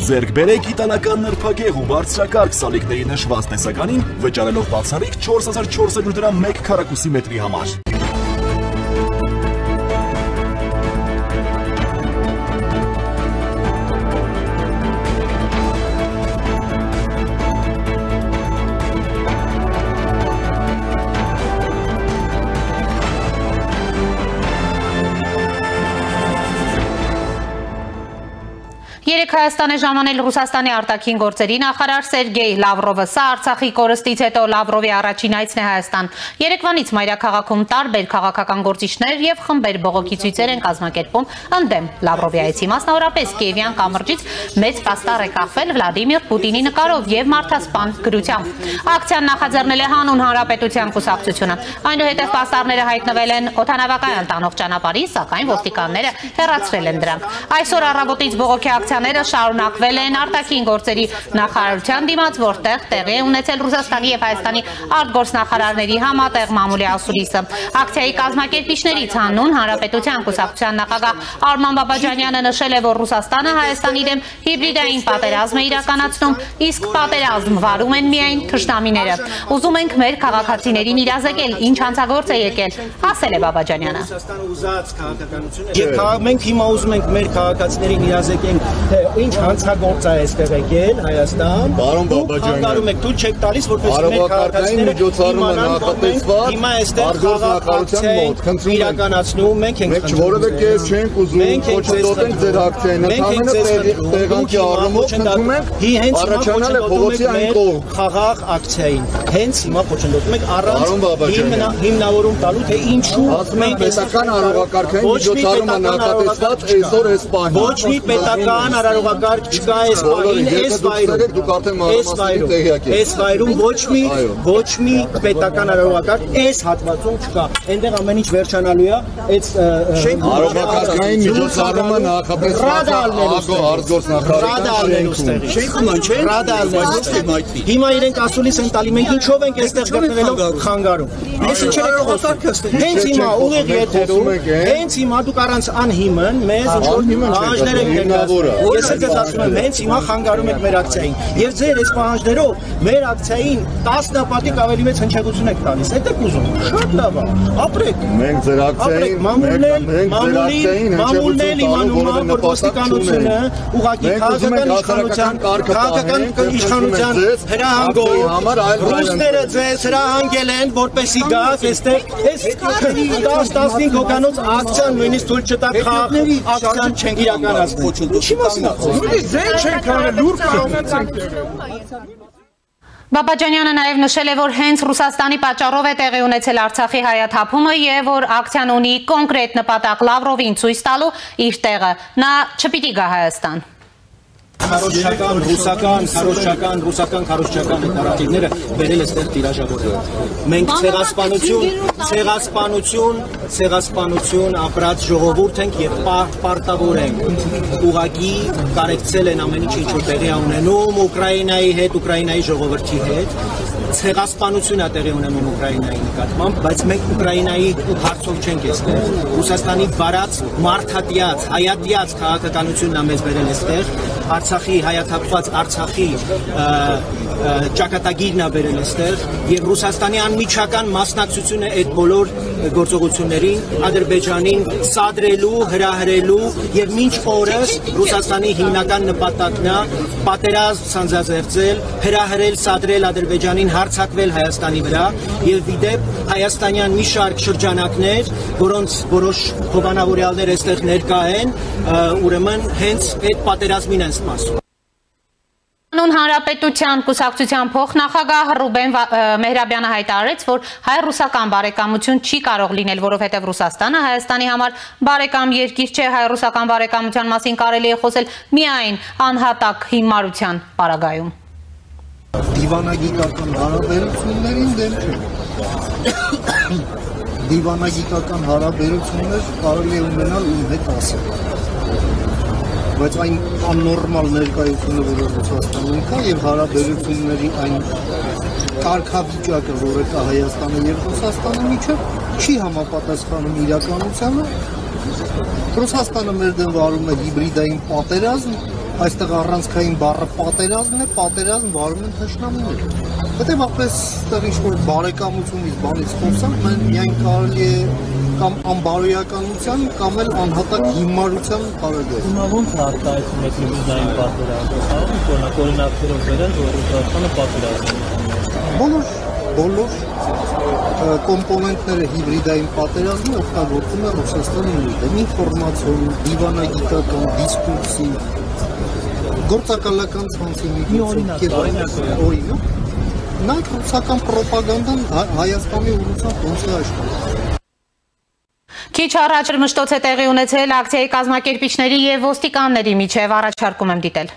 Ձեռք բերեք իտալական նրբագեղ ու բարձրակարգ սալիկների նշված տեսականին, վճարելով բացառիկ 4400 դրամ 1 քառակուսի մետրի համար։ Երեկ Հայաստան է ժամանել Ռուսաստանի արտաքին գործերի նախարար Սերգեյ Լավրովը, սա Արցախի կորստից հետո Լավրովի առաջին այցն է Հայաստան։ Երեկվանից մայրաքաղաքում տարբեր քաղաքական գործիչներ եւ խմբեր բողոքի ցույցեր են կազմակերպում ընդդեմ Լավրովի այցի, մասնավորապես Կիևյան կամրջից մեծ պաստառ է կախվել Վլադիմիր Պուտինի նկարով եւ մարդասպան գրությամբ։ Ակցիան նախաձեռնել է Հանուն Հանրապետության կուսակցությունը։ Այնուհետև պաստառները հայտնվել են օդանավակայան տանող ճանապարհին, սակայն ոստիկանները հեռացրել են դրանք։ Այսօր առավոտից բողոքի ակցիաները շարունակվել են արտաքին գործերի նախարարության դիմաց, որտեղ տեղի է ունեցել Ռուսաստանի եւ Հայաստանի արտգործնախարարների համատեղ մամուլի ասուլիսը։ Ակցիայի կազմակերպիչներից Հանուն Հանրապետության կուսակցության նախագահ Արման Բաբաջանյանը նշել է, որ Ռուսաստանը Հայաստանի դեմ հիբրիդային պատերազմ է իրականացնում, իսկ պատերազմ վարում են միայն թշնամիները։ Ուզում ենք մեր քաղաքացիներին իրազեկել, ինչ հանցագործ է եկել, ասել է Բաբաջանյանը։ Եվ մենք հիմա ուզում ենք մեր քաղաքացիներին իրազեկենք, թե ինչ հանցագործ է այստեղ եկել Հայաստան։ Պարոն Բաբաջանյան, եք դուք չեք տալիս, որպես մեր քաղաքացիները հիմա այստեղ քաղաքացիական իրականացնում, մենք ենք որևէ կես չենք ուզում, կոչտոտենք ձեր ակցիային, ընդհանրապես տեղանքի առումով ընդունում ենք, առաջանալ է փողոցի այն կողմ խաղաղ ակցիային։ Հենց հիմա կոչտոտում ենք առանց հիմնավորում տալու, թե ինչու մենք պետական արարողակարգային միջոցառումը նախատեսված այսօր այս պահին։ Ոչ մի պետական արարողակարգ չկա այս պահին, այս վայրում ոչ մի պետական արարողակարգ այս հատվածում չկա։ Այնտեղ ամեն ինչ վերջանալու է, այս արարողակարգային միջոցառումը նախատեսված Հիմա իրենք ասուլիս են տալի, մենք ինչով ենք այստեղ գտնվելով խանգարում։ Ես ինչ հենց հիմա ուղիղ եթերում, հենց հիմա դուք առանց անհիմն մեզ պահանջներ եք ներկայացնում։ Ես էլ ասում եմ, հենց հիմա խանգարում եք մեր ակցիային։ Եվ ձեր այս պահանջներով մեր ակցիային 10 պատիկ ավելի մեծ հնչեղություն եք տալիս։ Այդ եք ուզում։ Շատ լավ է։ Ապրեք։ Մենք ձեր ակցիային մամուլնել իմանում է, որ ոստիկանությունը ուղղակի քաղաքական իշխանության հրահանգով ռուսները ձեզ հրահանգել են, որպեսզի գաք այստեղ այս 10-15 հոգանոց ակցիան նույնիսկ թույլ չտա խաղաղ ակցիան չենք իրականացնել։ Ինչի մասին է Բաբաջանյանը նաև նշել է, որ հենց Ռուսաստանի պատճառով է տեղի ունեցել Արցախի հայաթափումը եւ որ ակցիան ունի կոնկրետ նպատակ Լավրովին ցույց տալու իր տեղը։ Նա չպիտի գա Հայաստան։ Ռուսական քարոզչական նարատիվները բերել էստեղ տիրաժավորել։ Մենք ցեղասպանություն ապրած ժողովուրդ ենք եւ պարտավոր ենք։ Ուղղակի կարեկցել են ամեն ինչ որ տեղի ունենում Ուկրաինայի հետ, Ուկրաինայի ժողովրդի հետ։ Ցեղասպանություն է տեղի ունենում Ուկրաինայի նկատմամբ, բայց մենք Ուկրաինայի հարցով չենք այստեղ։ Ռուսաստանի վարած մարդատյաց, հայատյաց քաղաքականությունն է մեզ բերել այստեղ։ Արցախի հայաթափված Արցախի ճակատագիրն է բերել այստեղ եւ Ռուսաստանի անմիջական մասնակցությունը այդ բոլոր գործողություններին Ադրբեջանին սադրելու, հրահրելու եւ մինչ օրս Ռուսաստանի հիմնական նպատակն է պատերազմ սանձազերծել, հրահրել, սադրել Ադրբեջանին, հարձակվել Հայաստանի վրա եւ իդեպ հայաստանյան մի շարք շրջանակներ, որոնց որոշ հովանավորյալներ այստեղ ներկա են, ուրեմն հենց այդ պատերազմին են սպասում։ Հանուն Հանրապետության կուսակցության փոխնախագահ Ռուբեն Մեհրաբյանը հայտարարեց, որ հայ-ռուսական բարեկամություն չի կարող լինել, որովհետև Ռուսաստանը Հայաստանի համար բարեկամ երկիր չէ, հայ-ռուսական բարեկամության մասին կարելի է խոսել միայն անհատակ հիմարության պարագայում։ Դիվանագիտական հարաբերություններին դեմ չէ։ Դիվանագիտական հարաբերություններ կարելի է ունենալ ում հետ ասել։ Բայց այն աննորմալ ներկայությունը, որը Ռուսաստանում կա եւ հարաբերությունների այն կարգավիճակը, որը կա Հայաստանի եւ Ռուսաստանի միջեւ, չի համապատասխանում իրականությանը։ Ռուսաստանը մեր դեմ վարում է հիբրիդային պատերազմ, այստեղ առանցքային բառը պատերազմն է, պատերազմ վարում են թշնամիները։ Հետևաբար այստեղ ինչ-որ բարեկամությունից բանից խոսանք, միայն կարելի է կամ անբարոյականության կամ էլ անհատակ հիմարության παρագայել։ Հիմա ո՞նց է արտահայտում եք լիբիզային պատերազմը, օրինակներով վերել, որ Ռուսաստանը պատերազմ է։ Բոլոր կոմպոնենտները հիբրիդային պատերազմի օգտագործում է Ռուսաստանի նույն ինֆորմացիոն, դիվանագիտական, դիսկուրսի, գործակալական ցանցի օրինակ, նայեք ռուսական պրոպագանդան Հայաստանի ուղղությամբ ոնց է աշխատում։ Քիչ առաջ մշտոց է տեղի ունեցել ակցիայի կազմակերպիչների եւ ոստիկանների միջև, առաջարկում եմ դիտել։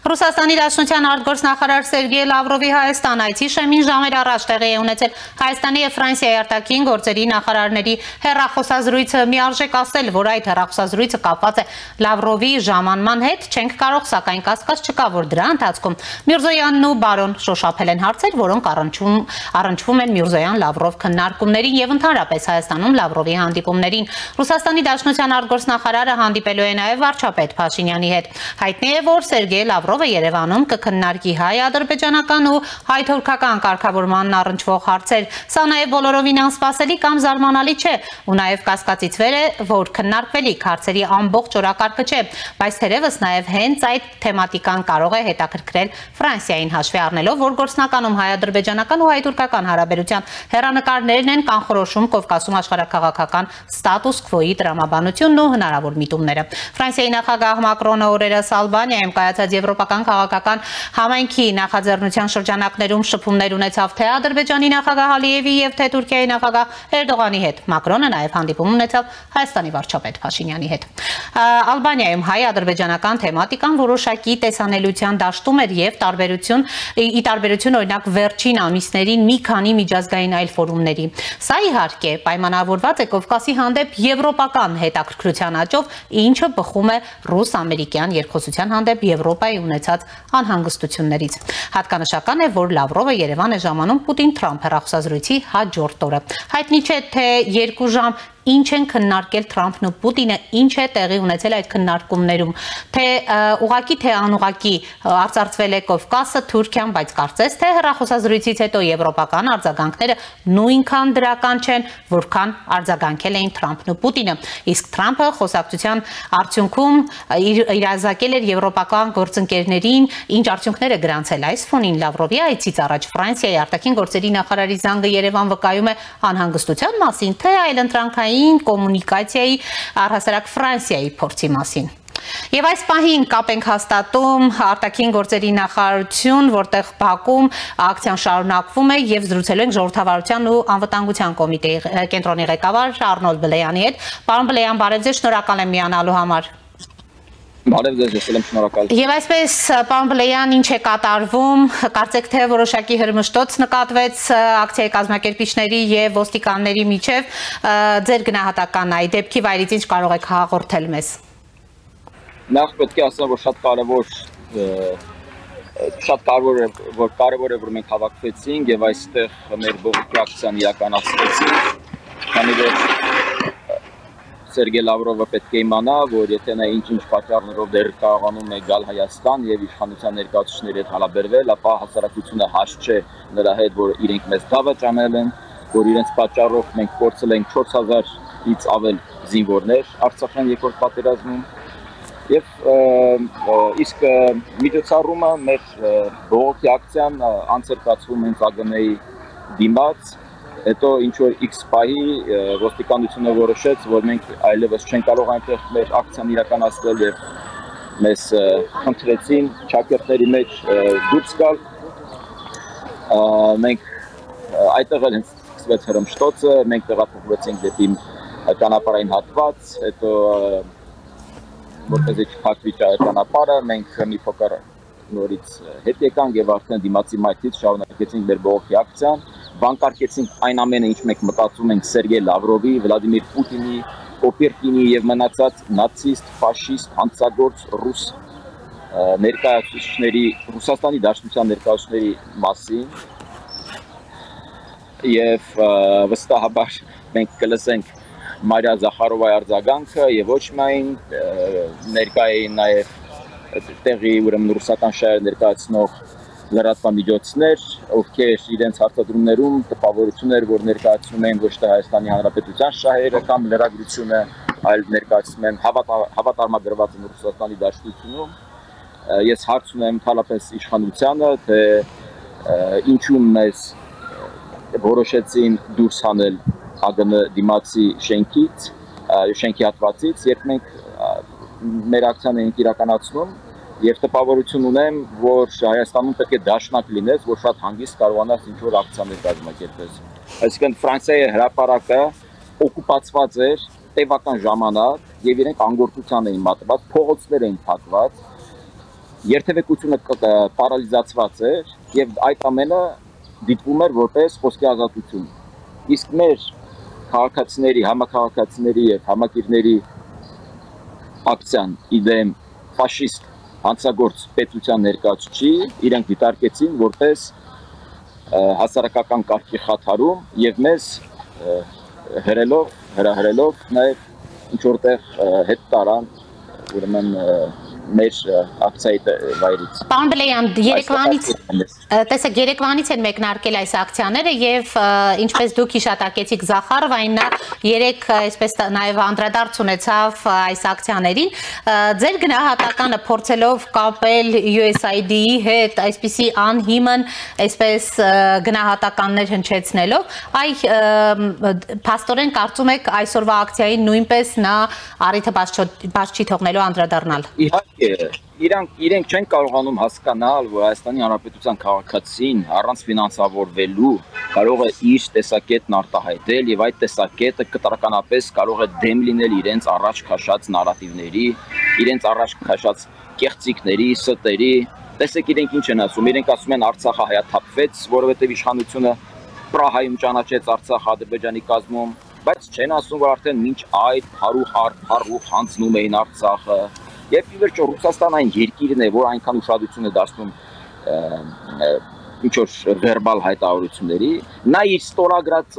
Ռուսաստանի Դաշնության արտգործնախարար Սերգեյ Լավրովի Հայաստան այցի շեմին ժամեր առաջ տեղի է ունեցել Հայաստանի և Ֆրանսիայի արտաքին գործերի նախարարների հեռախոսազրույցը, միարժեք ասել, որ այդ հեռախոսազրույցը կապված է Լավրովի ժամանման հետ, չենք կարող, սակայն կասկած չկա, որ դրա ընթացքում Միրզոյանն ու բարոն շոշափել են հարցեր, որոնք առնչվում են Միրզոյան-Լավրով քննարկումներին և ընդհանրապես Հայաստանում Լավրովի հանդիպումներին։ Ռուսաստանի Դաշնության արտգործնախարարը հանդիպելու է նաև վարչապետ Փաշինյանի հետ։ Հայտնի է, որ Սերգեյ Լավրովը Երևանում կքննարկի հայ-ադրբեջանական ու հայ-թուրքական կարգավորմանն առնչվող հարցեր։ Սա նաև բոլորովին անսպասելի կամ զարմանալի չէ, ու նաև կասկածից վեր է, որ քննարկվելիք հարցերի ամբողջ օրակարգը չէ, բայց թերևս նաև հենց այդ թեմատիկան կարող է հետաքրքրել Ֆրանսիային, հաշվի առնելով, որ գործնականում հայ-ադրբեջանական ու հայ-թուրքական հարաբերության հեռանկարներն են կանխորոշում Կովկասում աշխարհաքաղաքական ստատուս քվոյի տրամաբանությունն ու հնարավոր միտումները։ Ֆրանսիայի նախագահ Մակրոնը օրերս Ալբանիայում կայացած եվրոպական քաղաքական համայնքի նախաձեռնության շրջանակներում շփումներ ունեցավ թե Ադրբեջանի նախագահ Ալիևի եւ թե Թուրքիայի նախագահ Էրդողանի հետ։ Մակրոնը նաև հանդիպում ունեցավ Հայաստանի վարչապետ Փաշինյանի հետ։ Ալբանիայում հայ-ադրբեջանական թեմատիկան որոշակի տեսանելիության դաշտում էր եւ ի տարբերություն օրինակ վերջին ամիսներին մի քանի միջազգային այլ ֆորումների։ Սա իհարկե պայմանավորված է Կովկասի հանդեպ եվրոպական հետաքրքրության աճով, ինչը բխում է ռուս-ամերիկյան երկխոսության հանդեպ Եվրոպայի ունեցած անհանգստություններից։ Հատկանշական է, որ Լավրովը Երևան է ժամանում Պուտին-Թրամփ հեռախոսազրույցի հաջորդ օրը։ Հայտնի չէ, թե 2 ժամ ինչ են քննարկել Թրամփն ու Պուտինը, ինչ է տեղի ունեցել այդ քննարկումներում, թե ուղղակի թե անուղղակի արծարծվել է Կովկասը, Թուրքիան, բայց կարծես թե հեռախոսազրույցից հետո եվրոպական արձագանքները նույնքան դրական չեն, որքան արձագանքել էին Թրամփն ու Պուտինը։ Իսկ Թրամփը խոսակցության արդյունքում իրազեկել էր եվրոպական գործընկերներին, ինչ արդյունքներ է գրանցել այս ֆոնին Լավրովի այցից առաջ Ֆրանսիայի արտաքին գործերի նախարարի զանգը Երևան վկայում է անհանգստության մասին, թե այլընտրանքային կոմունիկացիայի առհասարակ Ֆրանսիայի փորձի մասին։ Եվ այս պահին կապ ենք հաստատում արտաքին գործերի նախարարություն, որտեղ Բաքվում ակցիան շարունակվում է եւ զրուցելու ենք ժողովրդավարության ու անվտանգության կոմիտեի կենտրոնի ղեկավար Արնոլդ Բլեյանի հետ։ Պարոն Բլեյան, բարև ձեզ, շնորհակալ եմ միանալու համար։ Բարև ձեզ, ես եմ շնորհակալ։ Եվ այսպես, պարոն Բլեյան, ինչ է կատարվում, կարծեք թե որոշակի հրմշտոց նկատվեց ակցիայի կազմակերպիչների եւ ոստիկանների միջև, ձեր գնահատականն է, դեպքի վայրից ինչ կարող եք հաղորդել մեզ։ Նախ պետք է ասեմ, որ շատ կարևոր է, որ մենք հավաքվեցինք եւ այստեղ մեր բողոքի ակցիան իրականացրեցինք, քանի որ Սերգեյ Լավրովը պետք է իմանա, որ եթե նա ինչ-ինչ պատճառներով դեռ կարողանում է գալ Հայաստան եւ իշխանության ներկայացուցիչների հետ հարաբերվել, ապա հասարակությունը հաշ չէ նրա հետ, որ իրենք մեզ դավաճ անել են, որ իրենց պատճառով մենք կորցրել ենք 4000-ից ավել զինվորներ Արցախյան երկրորդ պատերազմում եւ իսկ միջոցառումը մեր բողոքի ակցիան անցկացվում հենց ԱԳՆ-ի դիմաց հետո ինչ որ X պահի ոստիկանությունը որոշեց, որ մենք այլևս չենք կարող այնտեղ մեր ակցիան իրականացնել եւ մեզ խնդրեցին ճակերտների մեջ դուրս գալ։ Մենք այդտեղ էլ հենց սկսվեց հրմշտոցը, մենք տեղափոխվեցինք դեպի ճանապարհային հատված, հետո որպես չփակվի ճանապարհը, մենք մի փոքր նորից հետ եկանք եւ արդեն դիմացի մայթից շարունակեցինք մեր բողոքի ակցիան, բանկարկեցինք այն ամենը, ինչ մենք մտածում ենք Սերգեյ Լավրովի, Վլադիմիր Պուտինի, Կոպերկինի եւ մնացած նացիստ, ֆաշիստ, հանցագործ ռուս ներկայացուցիչների, Ռուսաստանի Դաշնության ներկայացուցիչների մասին եւ վստահաբար մենք կլսենք Մարիա Զախարովայի արձագանքը եւ ոչ միայն ներկայ էին նաեւ տեղի ուրեմն ռուսական շահեր ներկայացնող լրատվամիջոցներ, ովքեր իրենց հարցադրումներում տպավորություններ, որ ներկայացնում են ոչ թե Հայաստանի Հանրապետության շահերը կամ լրագրությունը, այլ ներկայացնում են հավատարմագրված են Ռուսաստանի Դաշնությունում։ Ես հարց ունեմ թալապես իշխանությանը, թե ինչու մեզ որոշեցին դուրս հանել ԱԳՆ դիմացի շենքի հատվածից, երբ մենք մեր ակցիան ենք իրականացնում եւ տպավորություն ունեմ, որ Հայաստանում պետք է դաշնակ լինես, որ շատ հանգիստ կարողանաս ինչ-որ ակցիաներ կազմակերպես։ Այսինքն Ֆրանսիայի հրապարակը օկուպացված էր տևական ժամանակ եւ իրենք անգործության էին մատնված, փողոցներ էին փակված, երթևեկությունը պարալիզացված էր եւ այդ ամենը դիտվում էր որպես խոսքի ազատություն։ Իսկ մեր քաղաքացիների, համակարգացիների եւ համակիրների ակցիան իդեմ ֆաշիստ հանցագործ պետության ներկայացուցիչի իրենք դիտարկեցին որպես հասարակական կարգի խաթարում եւ մեզ հրահրելով նաեւ ինչ որտեղ հետ տարան ուրեմն մեր ակցիայի վայրից։ Պարոն Բլեյան, երեկվանից են մեկնարկել այս ակցիաները եւ ինչպես դուք հիշատակեցիք Զախարովային, նա երեք այսպես նաեւ անդրադարձ ունեցավ այս ակցիաներին, ձեր գնահատականը փորձելով կապել USAID-ի հետ, այսպիսի անհիմն այսպես գնահատականներ հնչեցնելով, փաստորեն կարծում եք այսօրվա ակցիային նույնպես նա առիթը բաց չի թողնելու անդրադառնալ։ Իրենք չեն կարողանում հասկանալ, որ Հայաստանի Հանրապետության քաղաքացին առանց ֆինանսավորվելու կարող է իր տեսակետն արտահայտել եւ այդ տեսակետը կտրականապես կարող է դեմ լինել իրենց առաջ քաշած նարատիվների, իրենց առաջ քաշած կեղծիքների, ստերի։ Տեսեք իրենք ինչ են ասում, իրենք ասում են Արցախը հայաթափվեց, որովհետեւ իշխանությունը Պրահայում ճանաչեց Արցախը Ադրբեջանի կազմում, բայց չեն ասում, որ արդեն մինչ այդ փարուխ հանձնում էին Արցախը։ Եվ ի վերջո Ռուսաստան այն երկիրն է, որ այնքան ուշադրություն է դարձնում ինչ որ վերբալ հայտարարությունների, նա իր ստորագրած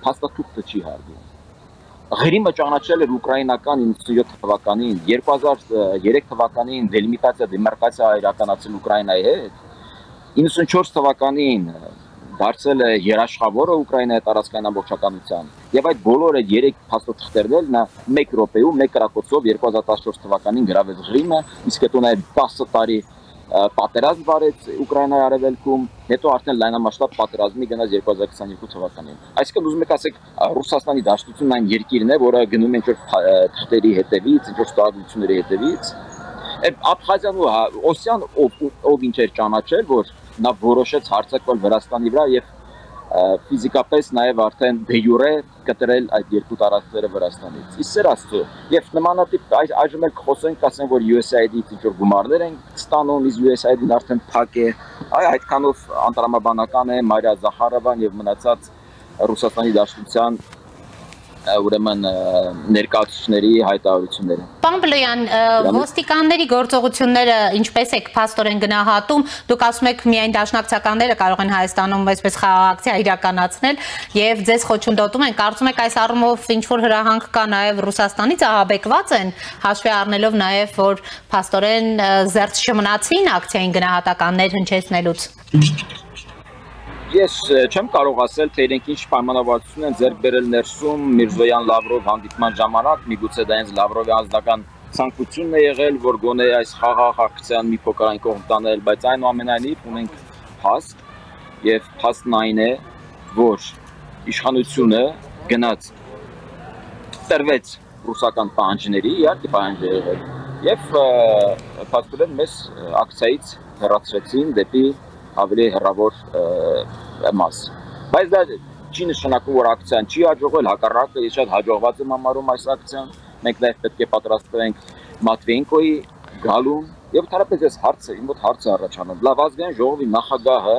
փաստաթուղթը չի հարգում։ Ղրիմը ճանաչել էր ուկրաինական 97 թվականին, 2003 թվականին դելիմիտացիա դեմարկացիա իրականացել Ուկրաինայի հետ, 94 թվականին դարձել է երաշխավորը Ուկրաինայի տարածքային ամբողջականության եւ այդ բոլոր այդ 3 փաստաթղթերն էլ նա 1 րոպեում 1 կրակոցով 2014 թվականին գրավեց Ղրիմը, իսկ հետո նաեւ 10 տարի պատերազմ վարեց Ուկրաինայի արևելքում, հետո արդեն լայնամասշտաբ պատերազմի գնաց 2022 թվականին։ Այսինքն ուզում եք ասեք Ռուսաստանի Դաշնությունն այն երկիրն է, որը գնում է ինչ-որ թղթերի հետևից, ինչ-որ ստորագրությունների հետևից։ Աբխազիան ու Օսիան ով ինչ էր ճանաչել, որ նա որոշեց հարձակվել Վրաստանի վրա եւ ֆիզիկապես նաեւ արդեն դե յուրե կտրել այդ երկու տարածքները Վրաստանից։ Իսկ սեր Աստծո, եւ նմանատիպ այժմ էլ խոսենք, ասեն, որ USAID-ից ինչ որ գումարներ են ստանում, իսկ USAID-ն արդեն փակ է։ Այդքանով անտրամաբանական է Մարիա Զախարովան եւ մնացած Ռուսաստանի Դաշնության ուրեմն ներկայացուցիչների հայտարարությունները։ Պարոն Բլոյան, ոստիկանների գործողությունները ինչպես եք փաստորեն գնահատում, դուք ասում եք միայն դաշնակցականները կարող են Հայաստանում այսպես խաղաղակցիա իրականացնել եւ ձեզ խոչընդոտում են, կարծում եք այս առումով ինչ որ հրահանգ կա նաեւ Ռուսաստանից ահաբեկված են, հաշվի առնելով նաեւ որ փաստորեն զերծ չմնացին ակցիային գնահատականներ հնչեցնելուց։ Ես չեմ կարող ասել, թե իրենք ինչ պայմանավորվածություն են ձեռք բերել ներսում Միրզոյան-Լավրով հանդիպման ժամանակ, միգուցե դա հենց Լավրովի ազգական ցանկությունն է եղել, որ գոնե այս խաղաղ ակցիան մի փոքր կողմ տանել, բայց այնուամենայնիվ ունենք փաստ, եւ փաստն այն է, որ իշխանությունը գնաց տրվեց ռուսական պահանջների, իհարկե պահանջ է եղել, եւ փաստորեն մեզ ակցիայից հեռացրեցին դեպի ավելի հեռավոր մաս։ Բայց դա չի նշանակում, որ ակցիան չի հաջողվել, հակառակը ես շատ հաջողված եմ համարում այս ակցիան։ Մենք նաև պետք է պատրաստվենք Մատվիենկոյի գալուն եւ ընդհանրապես այս հարցը, իմ մոտ հարց է առաջանում։ Լավ ազգային ժողովի նախագահը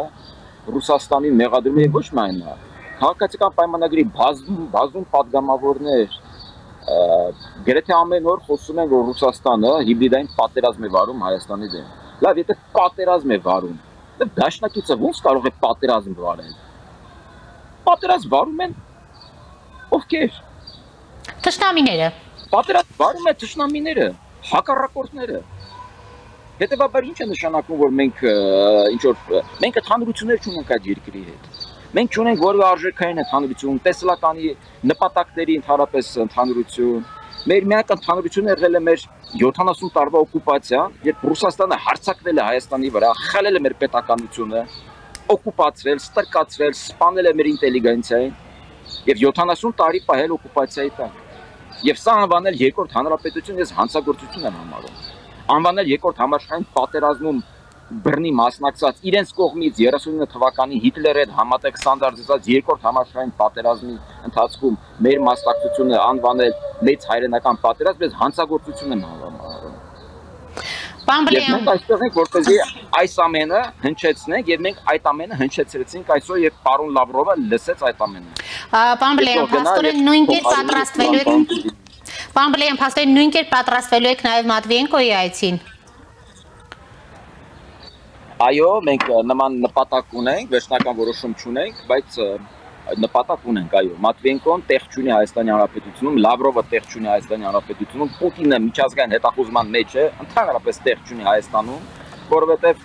Ռուսաստանի մեղադրում է ոչ միայն նա, քաղաքացիական պայմանագրի բազում падգամավորներ գրեթե ամեն օր խոսում են, որ Ռուսաստանը հիբրիդային պատերազմ է վարում Հայաստանի դեմ։ Լավ, եթե պատերազմ է վարում, դաշնակիցը ոնց կարող է պատերազմ վարել։ Պատերազմ վարում են ովքեր։ Թշնամիները։ Պատերազմ վարում են թշնամիները, հակառակորդները։ Հետևաբար ինչ է նշանակում, որ մենք մենք ընդհանրություններ չունենք այդ երկրի հետ։ Մենք չունենք որևէ արժեքային ընդհանրություն, տեսլականի նպատակների ընդհանրապես ընդհանրություն։ Մեր միակ ընդհանրությունը եղել է մեր 70 տարվա օկուպացիան, երբ Ռուսաստանը հարձակվել է Հայաստանի վրա, խլել է մեր պետականությունը, օկուպացրել, ստրկացրել, սպանել է մեր ինտելիգենցիային եւ 70 տարի պահել օկուպացիայի տակ։ Եվ սա անվանել երկրորդ հանրապետություն ես հանցագործություն եմ համարում։ Անվանել երկրորդ համաշխարհային պատերազմում բռնի մասնակցած իրենց կողմից 39 թվականին Հիտլերի հետ համատեղ ստանդարտიზած երկրորդ համաշխարհային պատերազմի ընթացքում մեր մասնակցությունը անվանել մեծ հայրենական պատերազմ, ես հանցագործություն եմ համարում։ Մենք այստեղ ենք, որպեսզի այս ամենը հնչեցնենք եւ մենք այդ ամենը հնչեցրեցինք այսօր եւ պարոն Լավրովը լսեց այդ ամենը։ Պարոն Բլեյան, փաստորեն նույն կերպ պատրաստվելու եք։ Պարոն Բլեյան, փաստորեն նույն կերպ պատրաստվելու եք նաեւ Մատվիենկոյի այցին։ Այո, մենք նման նպատակ ունենք, վերջնական որոշում չունենք, բայց նպատակ ունենք, այո, Մատվիենկոն տեղ չունի Հայաստանի Հանրապետությունում, Լավրովը տեղ չունի Հայաստանի Հանրապետությունում, Պուտինը միջազգային հետախուզման մեջ է, ընդհանրապես տեղ չունի Հայաստանում, որովհետև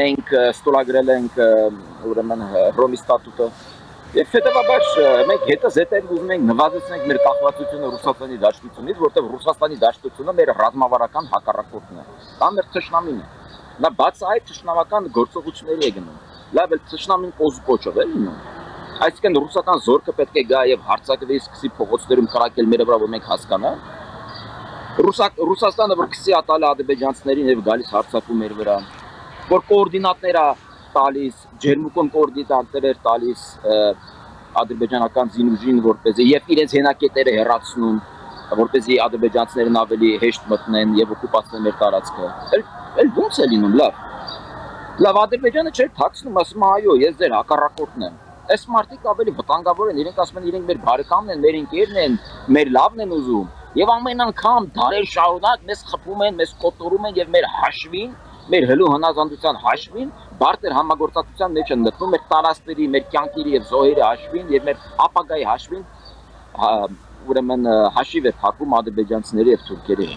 մենք ստորագրել ենք ուրեմն Հռոմի ստատուտը եւ հետեւաբար մենք հետազետել ուզում ենք նվազեցնենք մեր կախվածությունը Ռուսաստանի Դաշնությունից, որտեղ Ռուսաստանի Դաշնությունը մեր ռազմավարական հակառակորդն է, դա մեր թշնամին է։ Նա բացահայտ թշնամական գործողությունների է գնում։ Լավ էլ թշնամին կոչով է լինում։ Այսինքն ռուսական զորքը պետք է գա եւ հարձակվի, սկսի փողոցներում կրակել մեր վրա, որ մենք հասկանանք։ Ռուսաստանը որ սկսի ատալ ադրբեջանցիներին եւ գալիս հարձակում մեր վրա, որ կոորդինատներ է տալիս, ջերմուկում կոորդինատներ տալիս ադրբեջանական զինուժին, որպեսզի եւ իրենց հենակետերը հեռացնում, որպեսզի ադրբեջանցիներն ավելի հեշտ մտնեն եւ օկուպացնեն մեր տարածքը։ Էլ ո՞նց է լինում, լավ Ադրբեջանը չէր թաքցնում, ասում այո, ես ձեր հակառակորդն եմ։ Այս մարդիկ ավելի վտանգավոր են, իրենք ասում են իրենք մեր բարեկամն են, մեր ընկերն են, մեր լավն են ուզում։ Եվ ամեն անգամ դարեր շարունակ մեզ խփում են, մեզ կոտորում են եւ մեր հաշվին, մեր հլու հնազանդության հաշվին, բարձր համագործակցության մեջ են մտնում մեր տարածքների, մեր կյանքերի եւ զոհերի հաշվին եւ մեր ապագայի հաշվին, ուրեմն հաշիվ է փակում ադրբեջանցիների եւ թուրքերի։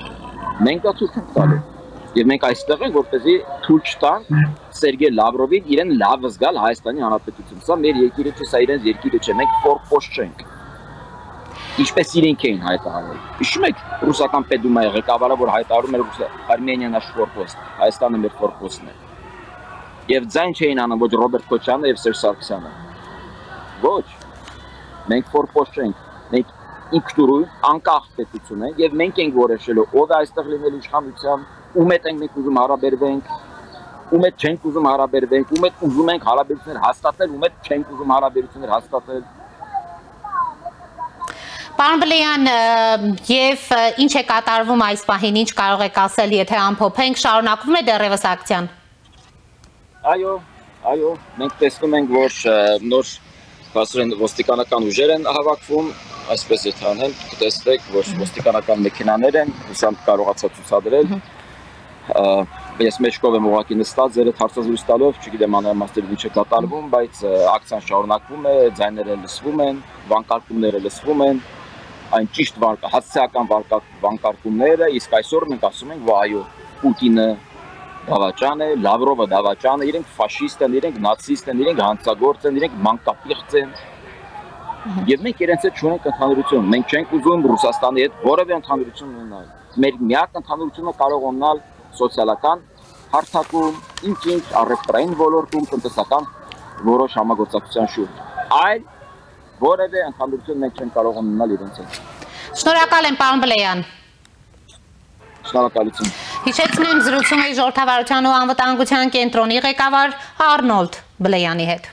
Մենք դա թուրք ենք տալու։ Եվ մենք այստեղ ենք, որպեսզի թույլ չտանք Սերգեյ Լավրովին իրեն լավ զգալ Հայաստանի Հանրապետություն։ Սա մեր երկիրը չէ, սա իրենց երկիրը չէ, մենք ֆորպոստ չենք։ Ինչպես իրենք էին հայտարարել։ Հիշում եք ռուսական պետդումայի ղեկավարը, որ հայտարարում էր Արմենիան է ֆորպոստ, Հայաստանը մեր ֆորպոստն է։ Եվ ձայն չէին անում ոչ Ռոբերտ Քոչյանը եւ Սերժ Սարգսյանը։ Ոչ։ Մենք ֆորպոստ չենք։ Մենք ինքնուրույն անկախ պետություն ենք եւ մենք ենք որոշելու ով է այստեղ լինել իշխանության, ում հետ ենք մենք ուզում հարաբերվենք, ում հետ չենք ուզում հարաբերվենք, ում հետ ուզում ենք հարաբերություններ հաստատել, ում հետ չենք ուզում հարաբերություններ հաստատել։ Պարոն Բլեյան, եւ ինչ է կատարվում այս պահին, ինչ կարող եք ասել, եթե ամփոփենք, շարունակվում է դեռևս ակցիան։ Այո, մենք տեսնում ենք, որ նոր ոստիկանական ուժեր են հավաքվում, այսպես եթե անեն, կտեսնեք, որ ոստիկանական մեքենաներ են, հուսանք կարողացա ցուցադրել։ Ես մեջքով եմ ուղղակի նստած, ձերը հարցազրույց տալով, չգիտեմ անհամաստերին ինչ է կատարվում, բայց ակցիան շարունակվում է, ձայները լսվում են, վանկարկումները լսվում են, այն ճիշտ հասցեական վանկարկումները, իսկ այսօր մենք ասում ենք, այո, Պուտինը դավաճան է, Լավրովը դավաճան է, իրենք ֆաշիստ են, իրենք նացիստ են, իրենք հանցագործ են, իրենք մանկապիղծ են։ Եվ մենք իրենց հետ չունենք ընդհանրություն, մենք չենք ուզում Ռուսաստանի հետ որևէ ընդհանրություն ունենալ։ Մեր միակ ընդհանրությունը կարող ունենալ սոցիալական հարթակում, ինչ առևտրային ոլորտում, տնտեսական որոշ համագործակցության շուրջ։ Այլ որևէ ընդհանրություն մենք չենք կարող ունենալ իրենց հետ։ Շնորհակալ եմ, պարոն Բլեյան։ Շնորհակալություն։ Հիշեցնեմ զրուցում էի Ժողովրդավարության ու անվտանգության կենտրոնի ղեկավար Արնոլդ Բլեյանի հետ։